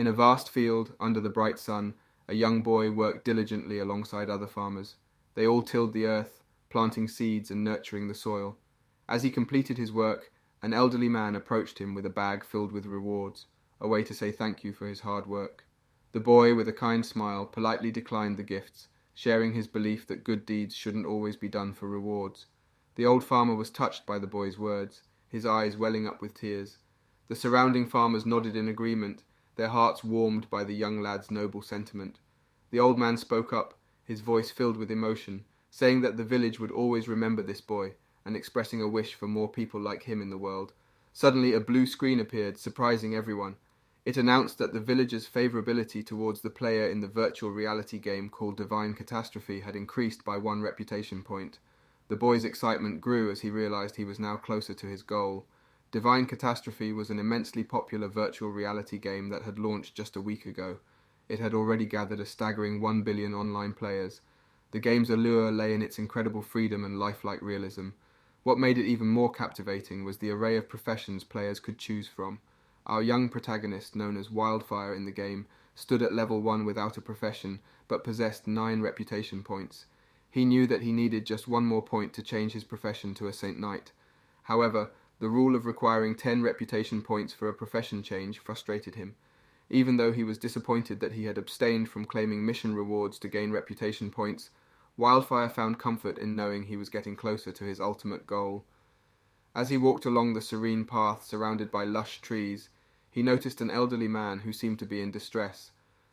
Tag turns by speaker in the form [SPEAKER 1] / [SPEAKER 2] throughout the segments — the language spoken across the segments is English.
[SPEAKER 1] In a vast field, under the bright sun, a young boy worked diligently alongside other farmers. They all tilled the earth, planting seeds and nurturing the soil. As he completed his work, an elderly man approached him with a bag filled with rewards, a way to say thank you for his hard work. The boy, with a kind smile, politely declined the gifts, sharing his belief that good deeds shouldn't always be done for rewards. The old farmer was touched by the boy's words, his eyes welling up with tears. The surrounding farmers nodded in agreement, their hearts warmed by the young lad's noble sentiment. The old man spoke up, his voice filled with emotion, saying that the village would always remember this boy, and expressing a wish for more people like him in the world. Suddenly a blue screen appeared, surprising everyone. It announced that the villagers' favorability towards the player in the virtual reality game called Divine Catastrophe had increased by 1 reputation point. The boy's excitement grew as he realized he was now closer to his goal. Divine Catastrophe was an immensely popular virtual reality game that had launched just a week ago. It had already gathered a staggering 1 billion online players. The game's allure lay in its incredible freedom and lifelike realism. What made it even more captivating was the array of professions players could choose from. Our young protagonist, known as Wildfire in the game, stood at level 1 without a profession, but possessed 9 reputation points. He knew that he needed just 1 more point to change his profession to a Saint Knight. However, the rule of requiring 10 reputation points for a profession change frustrated him. Even though he was disappointed that he had abstained from claiming mission rewards to gain reputation points, Wildfire found comfort in knowing he was getting closer to his ultimate goal. As he walked along the serene path surrounded by lush trees, he noticed an elderly man who seemed to be in distress.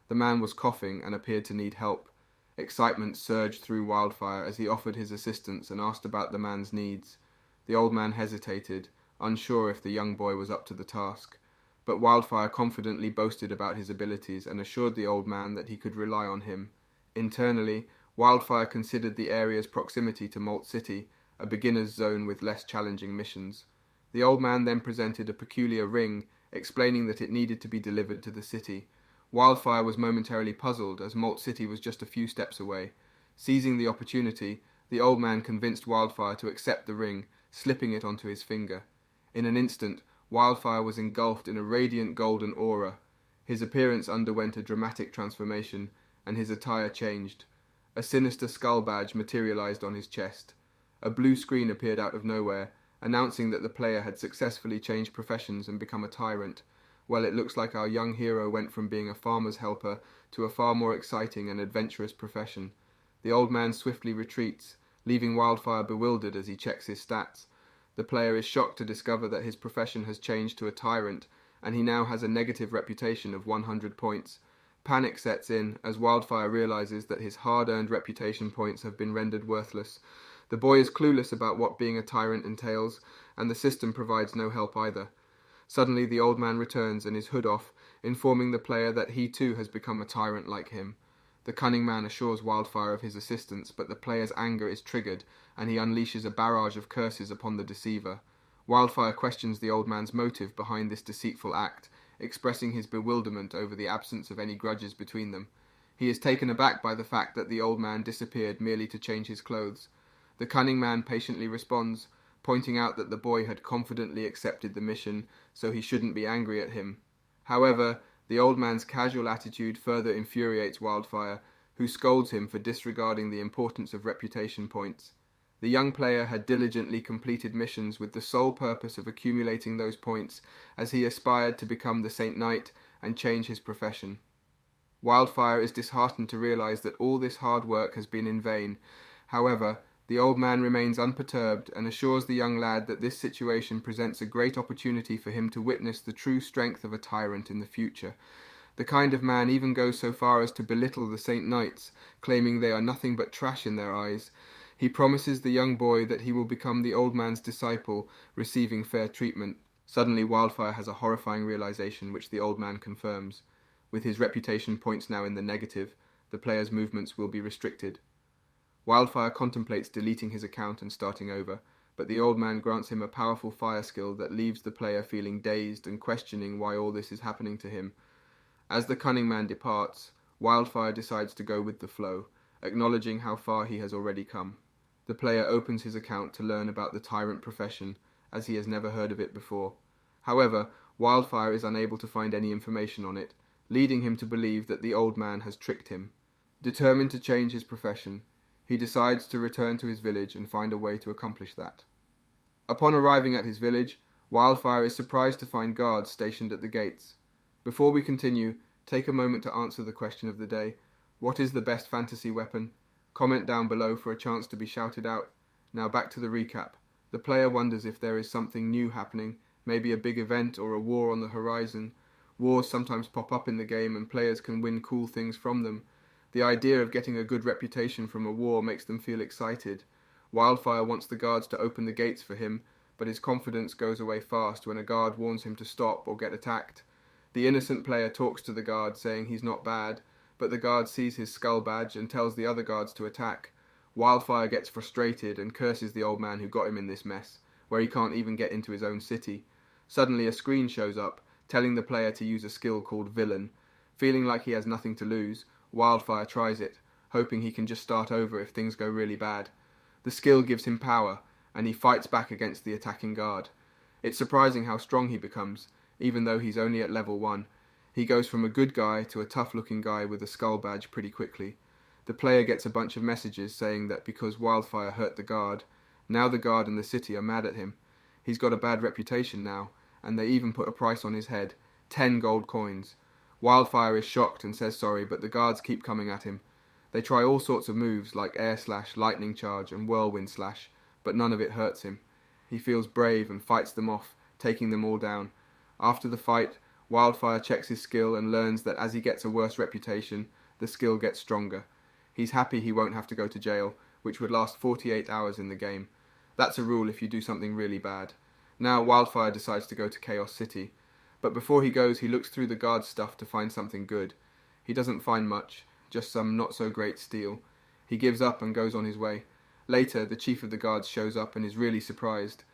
[SPEAKER 1] The man was coughing and appeared to need help. Excitement surged through Wildfire as he offered his assistance and asked about the man's needs. The old man hesitated, unsure if the young boy was up to the task. But Wildfire confidently boasted about his abilities and assured the old man that he could rely on him. Internally, Wildfire considered the area's proximity to Malt City a beginner's zone with less challenging missions. The old man then presented a peculiar ring, explaining that it needed to be delivered to the city. Wildfire was momentarily puzzled, as Malt City was just a few steps away. Seizing the opportunity, the old man convinced Wildfire to accept the ring, slipping it onto his finger. In an instant, Wildfire was engulfed in a radiant golden aura. His appearance underwent a dramatic transformation, and his attire changed. A sinister skull badge materialized on his chest. A blue screen appeared out of nowhere, announcing that the player had successfully changed professions and become a tyrant. Well, it looks like our young hero went from being a farmer's helper to a far more exciting and adventurous profession. The old man swiftly retreats, leaving Wildfire bewildered as he checks his stats. The player is shocked to discover that his profession has changed to a tyrant, and he now has a negative reputation of 100 points. Panic sets in as Wildfire realizes that his hard-earned reputation points have been rendered worthless. The boy is clueless about what being a tyrant entails, and the system provides no help either. Suddenly the old man returns and is hood off, informing the player that he too has become a tyrant like him. The cunning man assures Wildfire of his assistance, but the player's anger is triggered, and he unleashes a barrage of curses upon the deceiver. Wildfire questions the old man's motive behind this deceitful act, expressing his bewilderment over the absence of any grudges between them. He is taken aback by the fact that the old man disappeared merely to change his clothes. The cunning man patiently responds, pointing out that the boy had confidently accepted the mission, so he shouldn't be angry at him. However, the old man's casual attitude further infuriates Wildfire, who scolds him for disregarding the importance of reputation points. The young player had diligently completed missions with the sole purpose of accumulating those points, as he aspired to become the Saint Knight and change his profession. Wildfire is disheartened to realize that all this hard work has been in vain. However, the old man remains unperturbed and assures the young lad that this situation presents a great opportunity for him to witness the true strength of a tyrant in the future. The kind of man even goes so far as to belittle the Saint Knights, claiming they are nothing but trash in their eyes. He promises the young boy that he will become the old man's disciple, receiving fair treatment. Suddenly Wildfire has a horrifying realization, which the old man confirms. With his reputation points now in the negative, the player's movements will be restricted. Wildfire contemplates deleting his account and starting over, but the old man grants him a powerful fire skill that leaves the player feeling dazed and questioning why all this is happening to him. As the cunning man departs, Wildfire decides to go with the flow, acknowledging how far he has already come. The player opens his account to learn about the tyrant profession, as he has never heard of it before. However, Wildfire is unable to find any information on it, leading him to believe that the old man has tricked him. Determined to change his profession, he decides to return to his village and find a way to accomplish that. Upon arriving at his village, Wildfire is surprised to find guards stationed at the gates. Before we continue, take a moment to answer the question of the day. What is the best fantasy weapon? Comment down below for a chance to be shouted out. Now back to the recap. The player wonders if there is something new happening, maybe a big event or a war on the horizon. Wars sometimes pop up in the game and players can win cool things from them. The idea of getting a good reputation from a war makes them feel excited. Wildfire wants the guards to open the gates for him, but his confidence goes away fast when a guard warns him to stop or get attacked. The innocent player talks to the guard saying he's not bad, but the guard sees his skull badge and tells the other guards to attack. Wildfire gets frustrated and curses the old man who got him in this mess, where he can't even get into his own city. Suddenly a screen shows up, telling the player to use a skill called Villain. Feeling like he has nothing to lose, Wildfire tries it, hoping he can just start over if things go really bad. The skill gives him power, and he fights back against the attacking guard. It's surprising how strong he becomes, even though he's only at level 1. He goes from a good guy to a tough-looking guy with a skull badge pretty quickly. The player gets a bunch of messages saying that because Wildfire hurt the guard, now the guard and the city are mad at him. He's got a bad reputation now, and they even put a price on his head, 10 gold coins. Wildfire is shocked and says sorry, but the guards keep coming at him. They try all sorts of moves like air slash, lightning charge and whirlwind slash, but none of it hurts him. He feels brave and fights them off, taking them all down. After the fight, Wildfire checks his skill and learns that as he gets a worse reputation, the skill gets stronger. He's happy he won't have to go to jail, which would last 48 hours in the game. That's a rule if you do something really bad. Now Wildfire decides to go to Chaos City, but before he goes he looks through the guard's stuff to find something good. He doesn't find much, just some not so great steel. He gives up and goes on his way. Later, the chief of the guards shows up and is really surprised.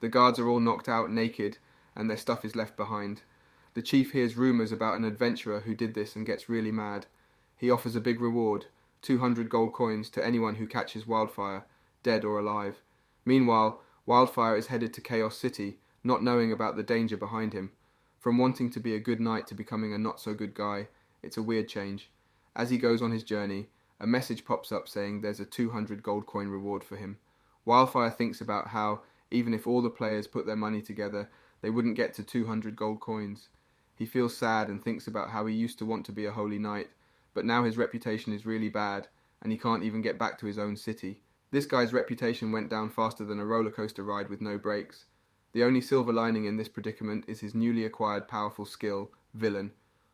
[SPEAKER 1] The guards are all knocked out naked, and their stuff is left behind. The chief hears rumours about an adventurer who did this and gets really mad. He offers a big reward, 200 gold coins, to anyone who catches Wildfire, dead or alive. Meanwhile, Wildfire is headed to Chaos City, not knowing about the danger behind him. From wanting to be a good knight to becoming a not-so-good guy, it's a weird change. As he goes on his journey, a message pops up saying there's a 200 gold coin reward for him. Wildfire thinks about how, even if all the players put their money together, they wouldn't get to 200 gold coins. He feels sad and thinks about how he used to want to be a holy knight, but now his reputation is really bad, and he can't even get back to his own city. This guy's reputation went down faster than a roller coaster ride with no brakes. The only silver lining in this predicament is his newly acquired powerful skill, Villain.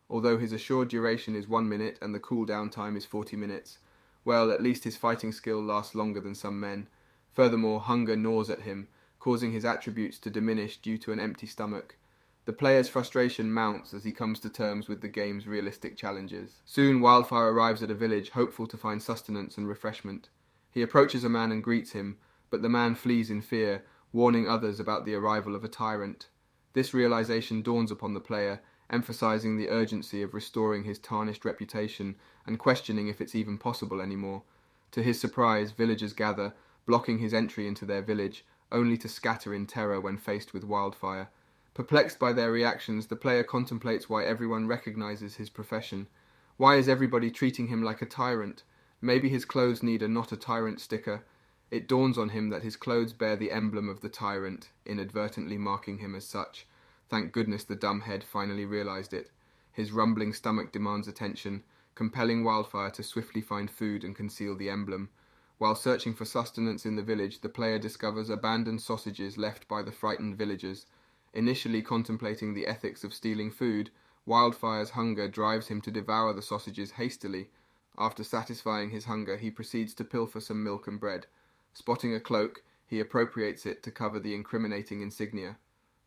[SPEAKER 1] Although his assured duration is 1 minute and the cooldown time is 40 minutes. Well, at least his fighting skill lasts longer than some men. Furthermore, hunger gnaws at him, causing his attributes to diminish due to an empty stomach. The player's frustration mounts as he comes to terms with the game's realistic challenges. Soon Wildfire arrives at a village, hopeful to find sustenance and refreshment. He approaches a man and greets him, but the man flees in fear, warning others about the arrival of a tyrant. This realization dawns upon the player, emphasizing the urgency of restoring his tarnished reputation and questioning if it's even possible anymore. To his surprise, villagers gather, blocking his entry into their village, only to scatter in terror when faced with Wildfire. Perplexed by their reactions, the player contemplates why everyone recognizes his profession. Why is everybody treating him like a tyrant? Maybe his clothes need a "not a tyrant" sticker. It dawns on him that his clothes bear the emblem of the tyrant, inadvertently marking him as such. Thank goodness the dumb head finally realized it. His rumbling stomach demands attention, compelling Wildfire to swiftly find food and conceal the emblem. While searching for sustenance in the village, the player discovers abandoned sausages left by the frightened villagers. Initially contemplating the ethics of stealing food, Wildfire's hunger drives him to devour the sausages hastily. After satisfying his hunger, he proceeds to pilfer some milk and bread. Spotting a cloak, he appropriates it to cover the incriminating insignia.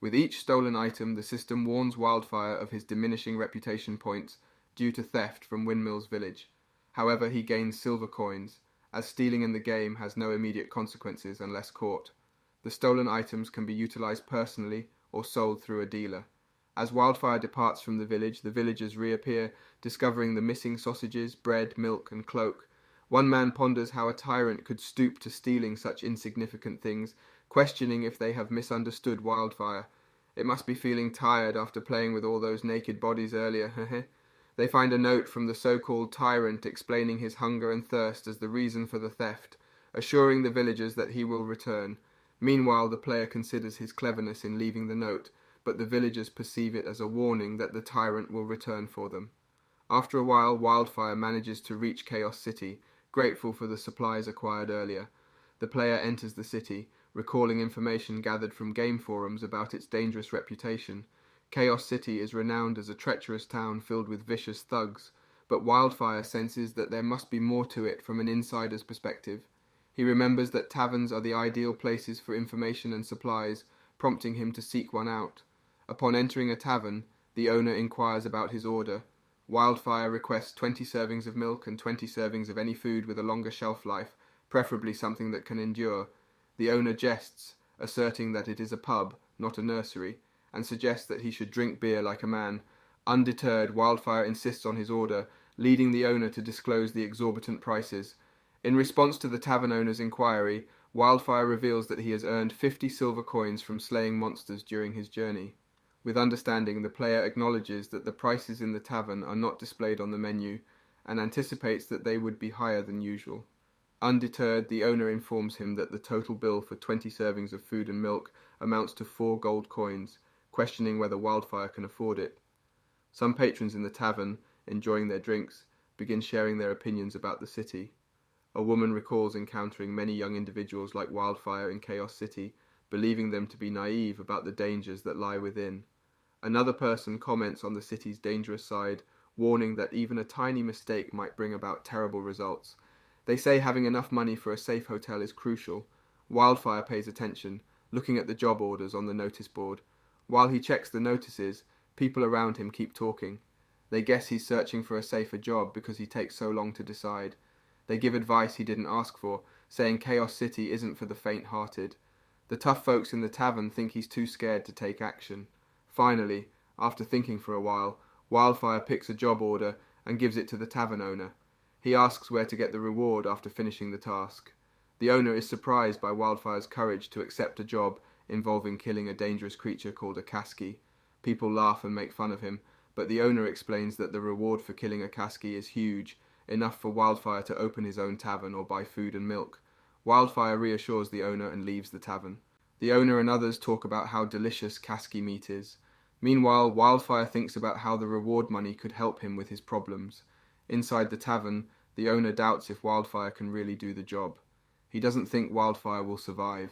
[SPEAKER 1] With each stolen item, the system warns Wildfire of his diminishing reputation points due to theft from Windmill's village. However, he gains silver coins, as stealing in the game has no immediate consequences unless caught. The stolen items can be utilized personally or sold through a dealer. As Wildfire departs from the villagers reappear, discovering the missing sausages, bread, milk, and cloak. One man ponders how a tyrant could stoop to stealing such insignificant things, questioning if they have misunderstood Wildfire. It must be feeling tired after playing with all those naked bodies earlier, They find a note from the so-called tyrant explaining his hunger and thirst as the reason for the theft, assuring the villagers that he will return. Meanwhile, the player considers his cleverness in leaving the note, but the villagers perceive it as a warning that the tyrant will return for them. After a while, Wildfire manages to reach Chaos City, grateful for the supplies acquired earlier. The player enters the city, recalling information gathered from game forums about its dangerous reputation. Chaos City is renowned as a treacherous town filled with vicious thugs, but Wildfire senses that there must be more to it from an insider's perspective. He remembers that taverns are the ideal places for information and supplies, prompting him to seek one out. Upon entering a tavern, the owner inquires about his order. Wildfire requests 20 servings of milk and 20 servings of any food with a longer shelf life, preferably something that can endure. The owner jests, asserting that it is a pub, not a nursery, and suggests that he should drink beer like a man. Undeterred, Wildfire insists on his order, leading the owner to disclose the exorbitant prices. In response to the tavern owner's inquiry, Wildfire reveals that he has earned 50 silver coins from slaying monsters during his journey. With understanding, the player acknowledges that the prices in the tavern are not displayed on the menu, and anticipates that they would be higher than usual. Undeterred, the owner informs him that the total bill for 20 servings of food and milk amounts to 4 gold coins, questioning whether Wildfire can afford it. Some patrons in the tavern, enjoying their drinks, begin sharing their opinions about the city. A woman recalls encountering many young individuals like Wildfire in Chaos City, believing them to be naive about the dangers that lie within. Another person comments on the city's dangerous side, warning that even a tiny mistake might bring about terrible results. They say having enough money for a safe hotel is crucial. Wildfire pays attention, looking at the job orders on the notice board. While he checks the notices, people around him keep talking. They guess he's searching for a safer job because he takes so long to decide. They give advice he didn't ask for, saying Chaos City isn't for the faint-hearted. The tough folks in the tavern think he's too scared to take action. Finally, after thinking for a while, Wildfire picks a job order and gives it to the tavern owner. He asks where to get the reward after finishing the task. The owner is surprised by Wildfire's courage to accept a job involving killing a dangerous creature called a Kasky. People laugh and make fun of him, but the owner explains that the reward for killing a Kasky is huge, enough for Wildfire to open his own tavern or buy food and milk. Wildfire reassures the owner and leaves the tavern. The owner and others talk about how delicious Kasky meat is. Meanwhile, Wildfire thinks about how the reward money could help him with his problems. Inside the tavern, the owner doubts if Wildfire can really do the job. He doesn't think Wildfire will survive.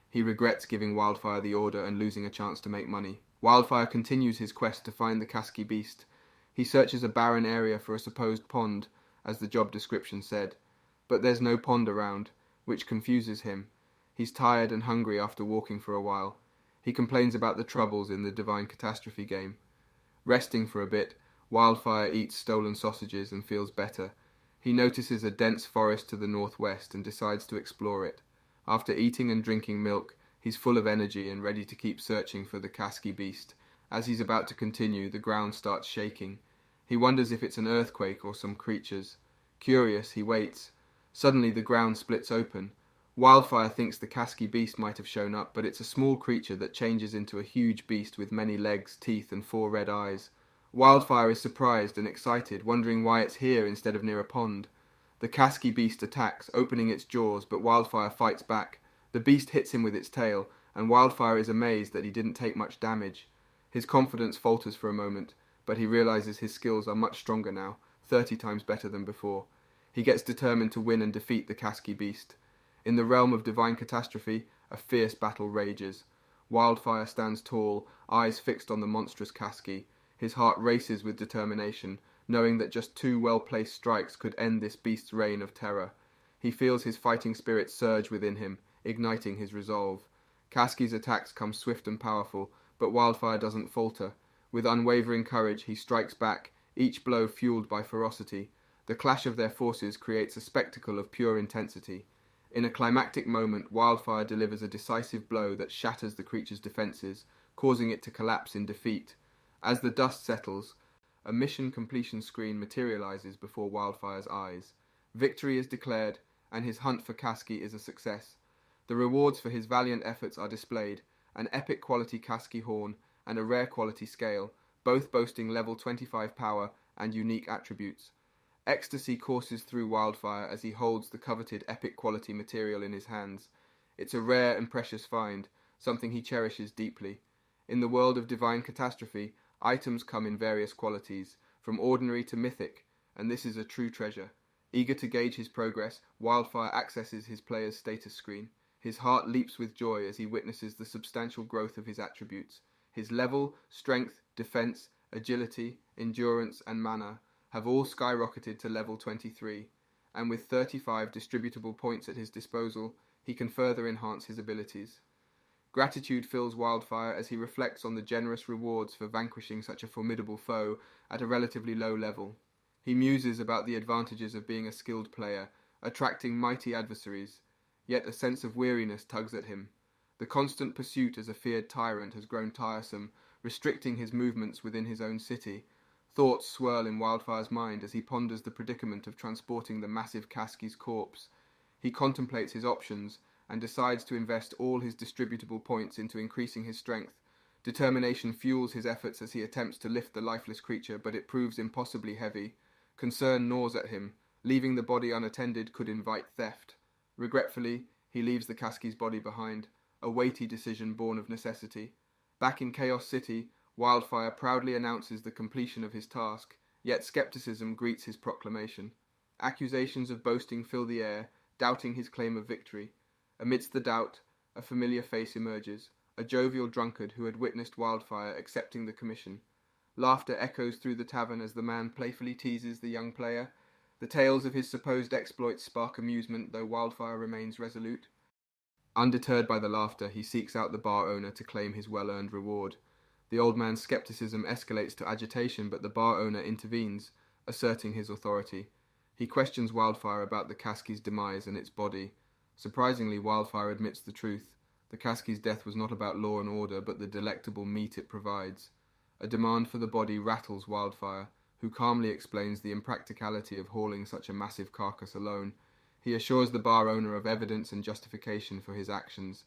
[SPEAKER 1] He regrets giving Wildfire the order and losing a chance to make money. Wildfire continues his quest to find the Kasky beast. He searches a barren area for a supposed pond, as the job description said. But there's no pond around, which confuses him. He's tired and hungry after walking for a while. He complains about the troubles in the Divine Catastrophe game. Resting for a bit, Wildfire eats stolen sausages and feels better. He notices a dense forest to the northwest and decides to explore it. After eating and drinking milk, he's full of energy and ready to keep searching for the Kasky beast. As he's about to continue, the ground starts shaking. He wonders if it's an earthquake or some creatures. Curious, he waits. Suddenly the ground splits open. Wildfire thinks the Kasky beast might have shown up, but it's a small creature that changes into a huge beast with many legs, teeth, and 4 red eyes. Wildfire is surprised and excited, wondering why it's here instead of near a pond. The Kasky beast attacks, opening its jaws, but Wildfire fights back. The beast hits him with its tail, and Wildfire is amazed that he didn't take much damage. His confidence falters for a moment, but he realizes his skills are much stronger now, 30 times better than before. He gets determined to win and defeat the Kasky beast. In the realm of Divine Catastrophe, a fierce battle rages. Wildfire stands tall, eyes fixed on the monstrous Kasky. His heart races with determination, knowing that just 2 well-placed strikes could end this beast's reign of terror. He feels his fighting spirit surge within him, igniting his resolve. Kasky's attacks come swift and powerful, but Wildfire doesn't falter. With unwavering courage, he strikes back, each blow fueled by ferocity. The clash of their forces creates a spectacle of pure intensity. In a climactic moment, Wildfire delivers a decisive blow that shatters the creature's defenses, causing it to collapse in defeat. As the dust settles, a mission completion screen materializes before Wildfire's eyes. Victory is declared, and his hunt for Kasky is a success. The rewards for his valiant efforts are displayed, an epic quality Kasky horn and a rare quality scale, both boasting level 25 power and unique attributes. Ecstasy courses through Wildfire as he holds the coveted epic quality material in his hands. It's a rare and precious find, something he cherishes deeply. In the world of divine catastrophe, items come in various qualities, from ordinary to mythic, and this is a true treasure. Eager to gauge his progress, Wildfire accesses his player's status screen. His heart leaps with joy as he witnesses the substantial growth of his attributes. His level, strength, defense, agility, endurance, and mana have all skyrocketed to level 23, and with 35 distributable points at his disposal, he can further enhance his abilities. Gratitude fills Wildfire as he reflects on the generous rewards for vanquishing such a formidable foe at a relatively low level. He muses about the advantages of being a skilled player, attracting mighty adversaries, yet a sense of weariness tugs at him. The constant pursuit as a feared tyrant has grown tiresome, restricting his movements within his own city. Thoughts swirl in Wildfire's mind as he ponders the predicament of transporting the massive Kaski's corpse. He contemplates his options and decides to invest all his distributable points into increasing his strength. Determination fuels his efforts as he attempts to lift the lifeless creature, but it proves impossibly heavy. Concern gnaws at him. Leaving the body unattended could invite theft. Regretfully, he leaves the Kaski's body behind, a weighty decision born of necessity. Back in Chaos City, Wildfire proudly announces the completion of his task, yet skepticism greets his proclamation. Accusations of boasting fill the air, doubting his claim of victory. Amidst the doubt, a familiar face emerges, a jovial drunkard who had witnessed Wildfire accepting the commission. Laughter echoes through the tavern as the man playfully teases the young player. The tales of his supposed exploits spark amusement, though Wildfire remains resolute. Undeterred by the laughter, he seeks out the bar owner to claim his well-earned reward. The old man's skepticism escalates to agitation, but the bar owner intervenes, asserting his authority. He questions Wildfire about the Kaski's demise and its body. Surprisingly, Wildfire admits the truth. The Kaski's death was not about law and order, but the delectable meat it provides. A demand for the body rattles Wildfire, who calmly explains the impracticality of hauling such a massive carcass alone. He assures the bar owner of evidence and justification for his actions.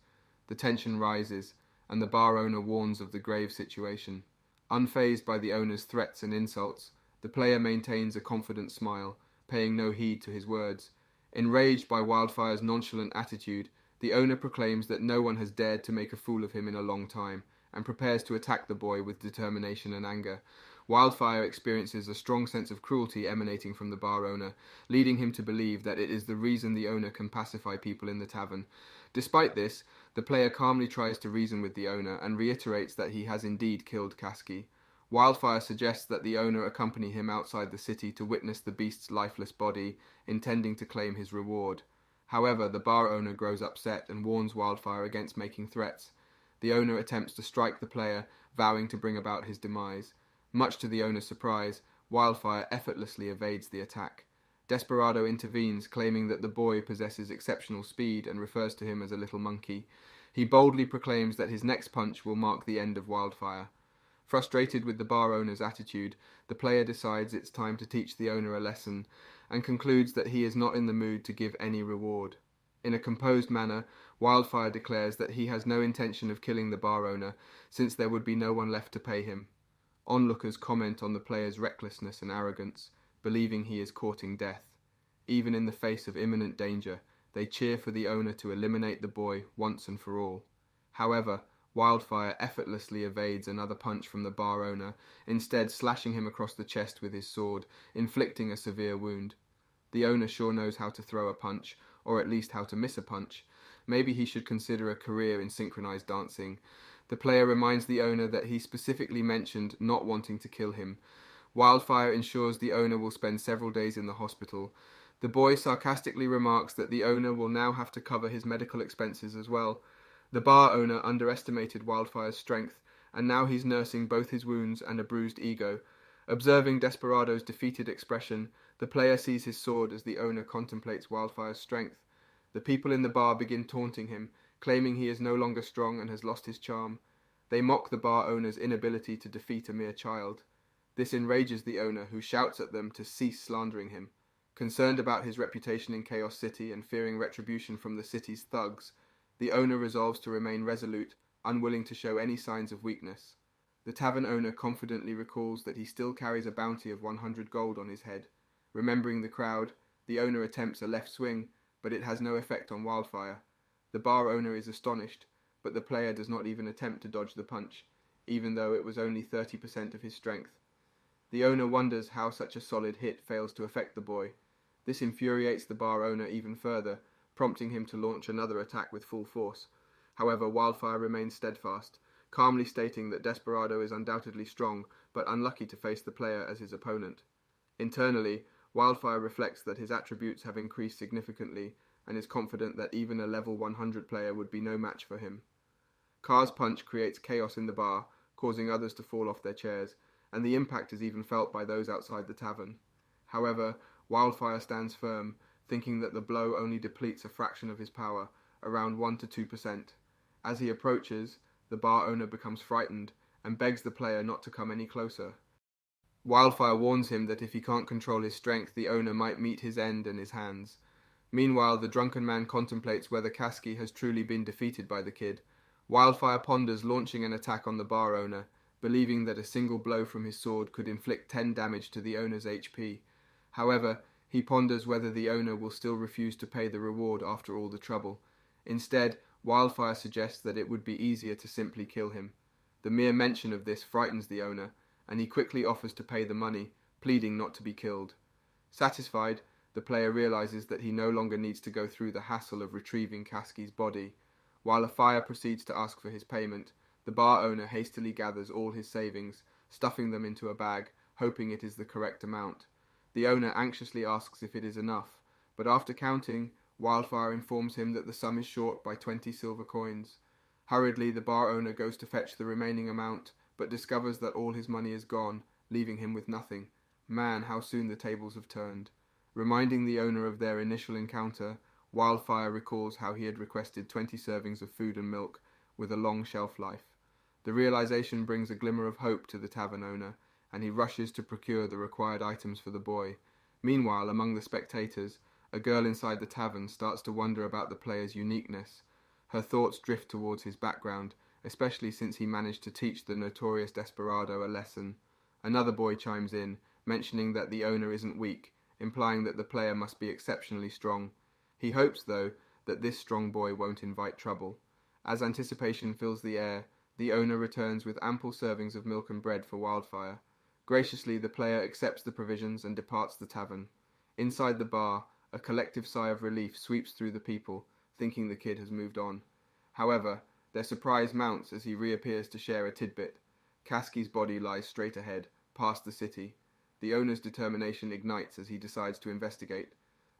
[SPEAKER 1] The tension rises, and the bar owner warns of the grave situation. Unfazed by the owner's threats and insults, the player maintains a confident smile, paying no heed to his words. Enraged by Wildfire's nonchalant attitude, the owner proclaims that no one has dared to make a fool of him in a long time, and prepares to attack the boy with determination and anger. Wildfire experiences a strong sense of cruelty emanating from the bar owner, leading him to believe that it is the reason the owner can pacify people in the tavern. Despite this, the player calmly tries to reason with the owner and reiterates that he has indeed killed Kaski. Wildfire suggests that the owner accompany him outside the city to witness the beast's lifeless body, intending to claim his reward. However, the bar owner grows upset and warns Wildfire against making threats. The owner attempts to strike the player, vowing to bring about his demise. Much to the owner's surprise, Wildfire effortlessly evades the attack. Desperado intervenes, claiming that the boy possesses exceptional speed and refers to him as a little monkey. He boldly proclaims that his next punch will mark the end of Wildfire. Frustrated with the bar owner's attitude, the player decides it's time to teach the owner a lesson, and concludes that he is not in the mood to give any reward. In a composed manner, Wildfire declares that he has no intention of killing the bar owner, since there would be no one left to pay him. Onlookers comment on the player's recklessness and arrogance, believing he is courting death. Even in the face of imminent danger, they cheer for the owner to eliminate the boy once and for all. However, Wildfire effortlessly evades another punch from the bar owner, instead slashing him across the chest with his sword, inflicting a severe wound. The owner sure knows how to throw a punch, or at least how to miss a punch. Maybe he should consider a career in synchronized dancing. The player reminds the owner that he specifically mentioned not wanting to kill him. Wildfire ensures the owner will spend several days in the hospital. The boy sarcastically remarks that the owner will now have to cover his medical expenses as well. The bar owner underestimated Wildfire's strength, and now he's nursing both his wounds and a bruised ego. Observing Desperado's defeated expression, the player sees his sword as the owner contemplates Wildfire's strength. The people in the bar begin taunting him, claiming he is no longer strong and has lost his charm. They mock the bar owner's inability to defeat a mere child. This enrages the owner, who shouts at them to cease slandering him. Concerned about his reputation in Chaos City and fearing retribution from the city's thugs, the owner resolves to remain resolute, unwilling to show any signs of weakness. The tavern owner confidently recalls that he still carries a bounty of 100 gold on his head. Remembering the crowd, the owner attempts a left swing, but it has no effect on Wildfire. The bar owner is astonished, but the player does not even attempt to dodge the punch, even though it was only 30% of his strength. The owner wonders how such a solid hit fails to affect the boy. This infuriates the bar owner even further, prompting him to launch another attack with full force. However, Wildfire remains steadfast, calmly stating that Desperado is undoubtedly strong, but unlucky to face the player as his opponent. Internally, Wildfire reflects that his attributes have increased significantly and is confident that even a level 100 player would be no match for him. Car's punch creates chaos in the bar, causing others to fall off their chairs, and the impact is even felt by those outside the tavern. However, Wildfire stands firm, thinking that the blow only depletes a fraction of his power, around 1 to 2%. As he approaches, the bar owner becomes frightened and begs the player not to come any closer. Wildfire warns him that if he can't control his strength, the owner might meet his end in his hands. Meanwhile, the drunken man contemplates whether Kasky has truly been defeated by the kid. Wildfire ponders launching an attack on the bar owner, believing that a single blow from his sword could inflict 10 damage to the owner's HP. However, he ponders whether the owner will still refuse to pay the reward after all the trouble. Instead, Wildfire suggests that it would be easier to simply kill him. The mere mention of this frightens the owner, and he quickly offers to pay the money, pleading not to be killed. Satisfied, the player realizes that he no longer needs to go through the hassle of retrieving Kasky's body. While a fire proceeds to ask for his payment, the bar owner hastily gathers all his savings, stuffing them into a bag, hoping it is the correct amount. The owner anxiously asks if it is enough, but after counting, Wildfire informs him that the sum is short by 20 silver coins. Hurriedly, the bar owner goes to fetch the remaining amount, but discovers that all his money is gone, leaving him with nothing. Man, how soon the tables have turned. Reminding the owner of their initial encounter, Wildfire recalls how he had requested 20 servings of food and milk, with a long shelf life. The realization brings a glimmer of hope to the tavern owner, and he rushes to procure the required items for the boy. Meanwhile, among the spectators, a girl inside the tavern starts to wonder about the player's uniqueness. Her thoughts drift towards his background, especially since he managed to teach the notorious Desperado a lesson. Another boy chimes in, mentioning that the owner isn't weak, implying that the player must be exceptionally strong. He hopes, though, that this strong boy won't invite trouble. As anticipation fills the air, the owner returns with ample servings of milk and bread for Wildfire. Graciously, the player accepts the provisions and departs the tavern. Inside the bar, a collective sigh of relief sweeps through the people, thinking the kid has moved on. However, their surprise mounts as he reappears to share a tidbit. Kasky's body lies straight ahead, past the city. The owner's determination ignites as he decides to investigate.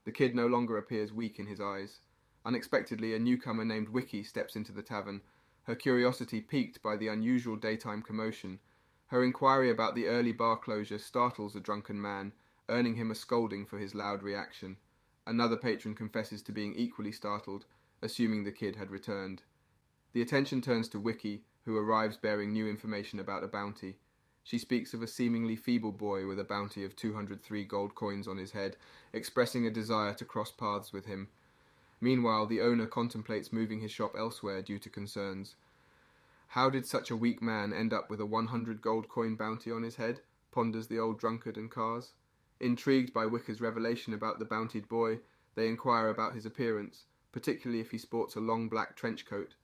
[SPEAKER 1] The kid no longer appears weak in his eyes. Unexpectedly, a newcomer named Wiki steps into the tavern, her curiosity piqued by the unusual daytime commotion. Her inquiry about the early bar closure startles the drunken man, earning him a scolding for his loud reaction. Another patron confesses to being equally startled, assuming the kid had returned. The attention turns to Wiki, who arrives bearing new information about a bounty. She speaks of a seemingly feeble boy with a bounty of 203 gold coins on his head, expressing a desire to cross paths with him. Meanwhile, the owner contemplates moving his shop elsewhere due to concerns. How did such a weak man end up with a 100 gold coin bounty on his head? Ponders the old drunkard and Cars. Intrigued by Wicker's revelation about the bountied boy, they inquire about his appearance, particularly if he sports a long black trench coat.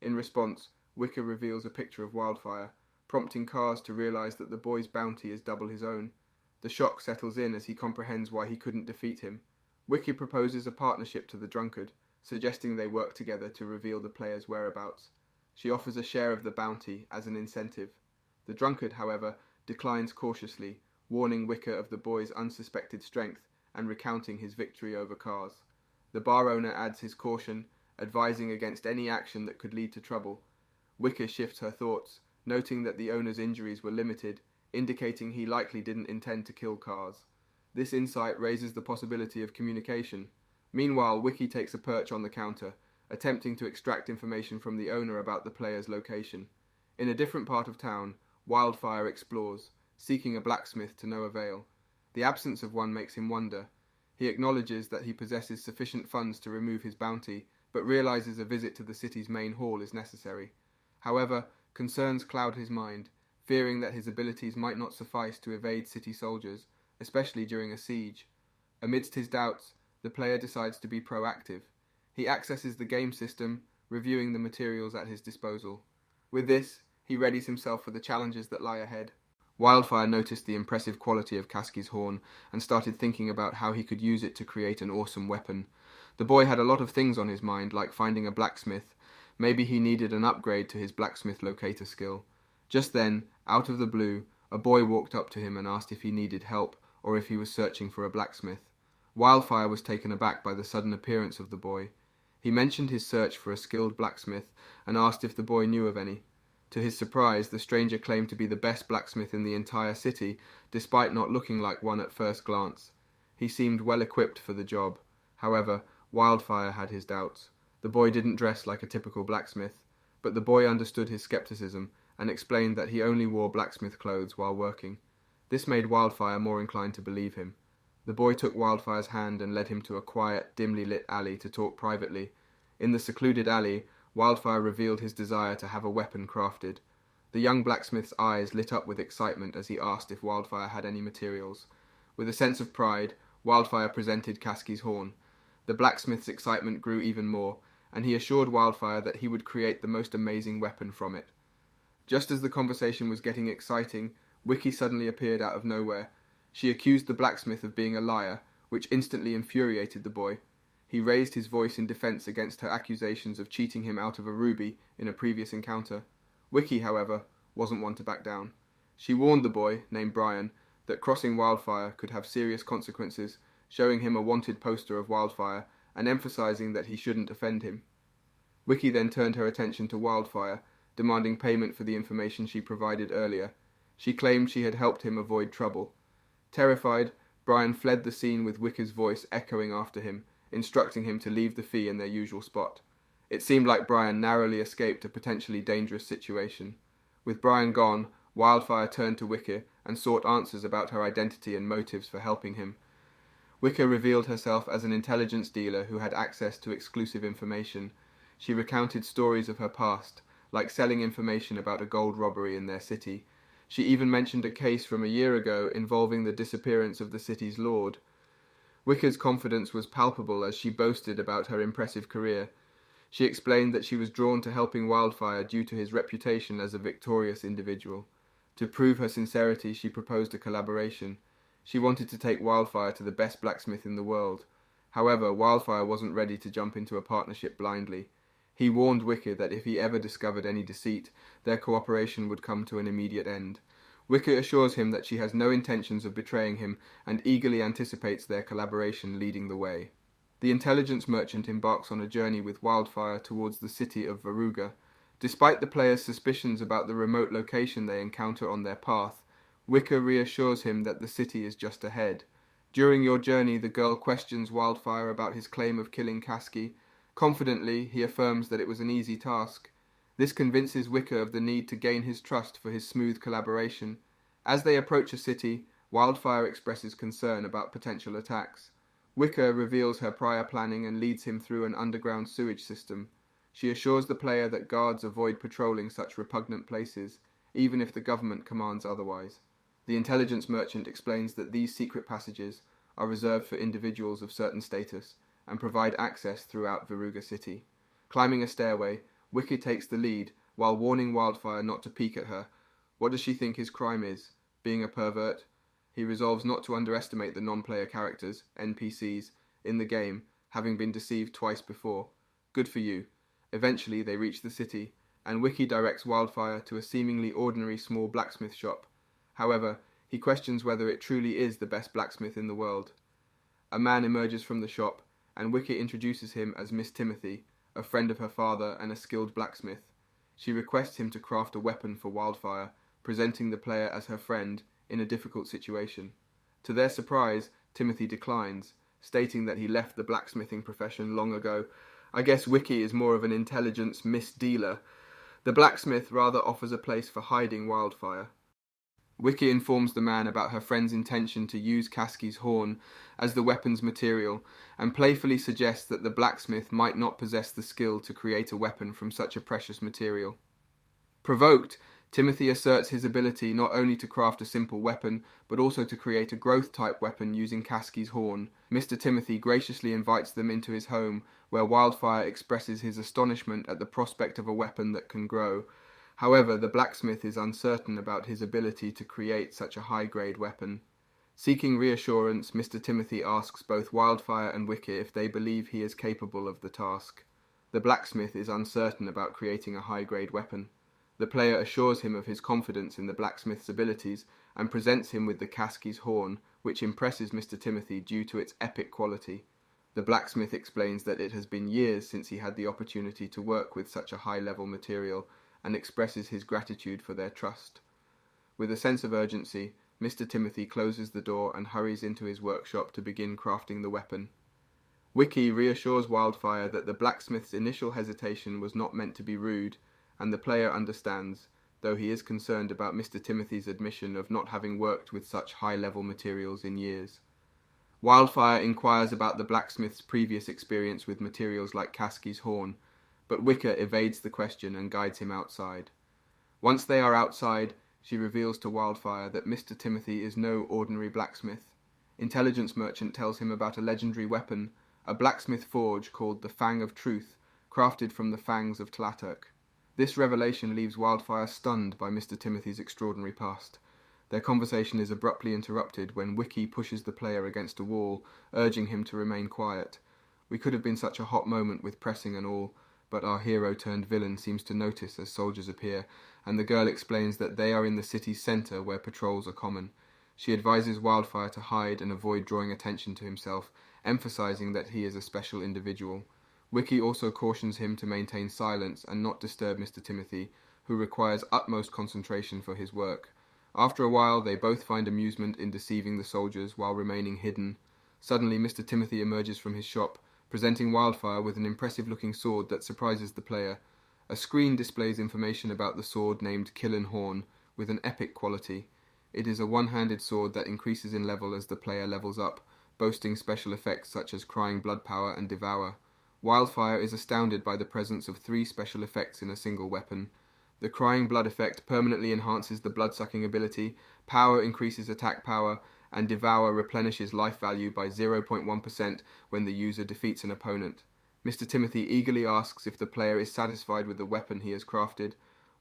[SPEAKER 1] In response, Wicker reveals a picture of Wildfire, prompting Cars to realize that the boy's bounty is double his own. The shock settles in as he comprehends why he couldn't defeat him. Wiki proposes a partnership to the drunkard, suggesting they work together to reveal the player's whereabouts. She offers a share of the bounty as an incentive. The drunkard, however, declines cautiously, warning Wicker of the boy's unsuspected strength and recounting his victory over Cars. The bar owner adds his caution, advising against any action that could lead to trouble. Wicker shifts her thoughts, noting that the owner's injuries were limited, indicating he likely didn't intend to kill Cars. This insight raises the possibility of communication. Meanwhile, Wiki takes a perch on the counter, attempting to extract information from the owner about the player's location. In a different part of town, Wildfire explores, seeking a blacksmith to no avail. The absence of one makes him wonder. He acknowledges that he possesses sufficient funds to remove his bounty, but realizes a visit to the city's main hall is necessary. However, concerns cloud his mind, fearing that his abilities might not suffice to evade city soldiers, especially during a siege. Amidst his doubts, the player decides to be proactive. He accesses the game system, reviewing the materials at his disposal. With this, he readies himself for the challenges that lie ahead. Wildfire noticed the impressive quality of Kaski's horn and started thinking about how he could use it to create an awesome weapon. The boy had a lot of things on his mind, like finding a blacksmith. Maybe he needed an upgrade to his blacksmith locator skill. Just then, out of the blue, a boy walked up to him and asked if he needed help or if he was searching for a blacksmith. Wildfire was taken aback by the sudden appearance of the boy. He mentioned his search for a skilled blacksmith and asked if the boy knew of any. To his surprise, the stranger claimed to be the best blacksmith in the entire city, despite not looking like one at first glance. He seemed well equipped for the job. However, Wildfire had his doubts. The boy didn't dress like a typical blacksmith, but the boy understood his skepticism and explained that he only wore blacksmith clothes while working. This made Wildfire more inclined to believe him. The boy took Wildfire's hand and led him to a quiet, dimly lit alley to talk privately. In the secluded alley, Wildfire revealed his desire to have a weapon crafted. The young blacksmith's eyes lit up with excitement as he asked if Wildfire had any materials. With a sense of pride, Wildfire presented Kaski's horn. The blacksmith's excitement grew even more, and he assured Wildfire that he would create the most amazing weapon from it. Just as the conversation was getting exciting, Wiki suddenly appeared out of nowhere. She accused the blacksmith of being a liar, which instantly infuriated the boy. He raised his voice in defense against her accusations of cheating him out of a ruby in a previous encounter. Wiki, however, wasn't one to back down. She warned the boy, named Brian, that crossing Wildfire could have serious consequences, showing him a wanted poster of Wildfire and emphasizing that he shouldn't offend him. Wiki then turned her attention to Wildfire, demanding payment for the information she provided earlier. She claimed she had helped him avoid trouble. Terrified, Brian fled the scene with Wiki's voice echoing after him, instructing him to leave the fee in their usual spot. It seemed like Brian narrowly escaped a potentially dangerous situation. With Brian gone, Wildfire turned to Wicca and sought answers about her identity and motives for helping him. Wicca revealed herself as an intelligence dealer who had access to exclusive information. She recounted stories of her past, like selling information about a gold robbery in their city. She even mentioned a case from a year ago involving the disappearance of the city's lord. Wicca's confidence was palpable as she boasted about her impressive career. She explained that she was drawn to helping Wildfire due to his reputation as a victorious individual. To prove her sincerity, she proposed a collaboration. She wanted to take Wildfire to the best blacksmith in the world. However, Wildfire wasn't ready to jump into a partnership blindly. He warned Wicca that if he ever discovered any deceit, their cooperation would come to an immediate end. Wicca assures him that she has no intentions of betraying him and eagerly anticipates their collaboration leading the way. The intelligence merchant embarks on a journey with Wildfire towards the city of Veruga. Despite the player's suspicions about the remote location they encounter on their path, Wicca reassures him that the city is just ahead. During your journey, the girl questions Wildfire about his claim of killing Kaski. Confidently, he affirms that it was an easy task. This convinces Wicca of the need to gain his trust for his smooth collaboration. As they approach a city, Wildfire expresses concern about potential attacks. Wicca reveals her prior planning and leads him through an underground sewage system. She assures the player that guards avoid patrolling such repugnant places, even if the government commands otherwise. The intelligence merchant explains that these secret passages are reserved for individuals of certain status and provide access throughout Veruga City. Climbing a stairway, Wicca takes the lead while warning Wildfire not to peek at her. What does she think his crime is? Being a pervert? He resolves not to underestimate the non-player characters, NPCs, in the game, having been deceived twice before. Good for you. Eventually they reach the city, and Wicca directs Wildfire to a seemingly ordinary small blacksmith shop. However, he questions whether it truly is the best blacksmith in the world. A man emerges from the shop, and Wicca introduces him as Miss Timothy, a friend of her father and a skilled blacksmith. She requests him to craft a weapon for Wildfire, presenting the player as her friend in a difficult situation. To their surprise, Timothy declines, stating that he left the blacksmithing profession long ago. I guess Wiki is more of an intelligence misdealer. The blacksmith rather offers a place for hiding Wildfire. Wiki informs the man about her friend's intention to use Kaski's horn as the weapon's material, and playfully suggests that the blacksmith might not possess the skill to create a weapon from such a precious material. Provoked, Timothy asserts his ability not only to craft a simple weapon, but also to create a growth-type weapon using Kasky's horn. Mr. Timothy graciously invites them into his home, where Wildfire expresses his astonishment at the prospect of a weapon that can grow. However, the blacksmith is uncertain about his ability to create such a high-grade weapon. Seeking reassurance, Mr. Timothy asks both Wildfire and Wicker if they believe he is capable of the task. The blacksmith is uncertain about creating a high-grade weapon. The player assures him of his confidence in the blacksmith's abilities and presents him with the Kasky's horn, which impresses Mr. Timothy due to its epic quality. The blacksmith explains that it has been years since he had the opportunity to work with such a high-level material and expresses his gratitude for their trust. With a sense of urgency, Mr. Timothy closes the door and hurries into his workshop to begin crafting the weapon. Wiki reassures Wildfire that the blacksmith's initial hesitation was not meant to be rude, and the player understands, though he is concerned about Mr. Timothy's admission of not having worked with such high-level materials in years. Wildfire inquires about the blacksmith's previous experience with materials like Kasky's horn, but Wicker evades the question and guides him outside. Once they are outside, she reveals to Wildfire that Mr. Timothy is no ordinary blacksmith. Intelligence Merchant tells him about a legendary weapon, a blacksmith forge called the Fang of Truth, crafted from the fangs of Tlaturk. This revelation leaves Wildfire stunned by Mr. Timothy's extraordinary past. Their conversation is abruptly interrupted when Wiki pushes the player against a wall, urging him to remain quiet. We could have been such a hot moment with pressing and all, but our hero-turned-villain seems to notice as soldiers appear, and the girl explains that they are in the city's centre where patrols are common. She advises Wildfire to hide and avoid drawing attention to himself, emphasizing that he is a special individual. Wiki also cautions him to maintain silence and not disturb Mr. Timothy, who requires utmost concentration for his work. After a while, they both find amusement in deceiving the soldiers while remaining hidden. Suddenly, Mr. Timothy emerges from his shop, presenting Wildfire with an impressive-looking sword that surprises the player. A screen displays information about the sword named Killen Horn, with an epic quality. It is a one-handed sword that increases in level as the player levels up, boasting special effects such as Crying Blood Power and Devour. Wildfire is astounded by the presence of 3 special effects in a single weapon. The Crying Blood effect permanently enhances the blood-sucking ability, Power increases attack power, and Devour replenishes life value by 0.1% when the user defeats an opponent. Mr. Timothy eagerly asks if the player is satisfied with the weapon he has crafted.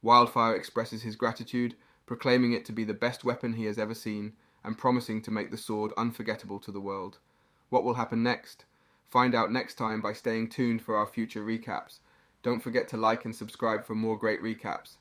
[SPEAKER 1] Wildfire expresses his gratitude, proclaiming it to be the best weapon he has ever seen, and promising to make the sword unforgettable to the world. What will happen next? Find out next time by staying tuned for our future recaps. Don't forget to like and subscribe for more great recaps.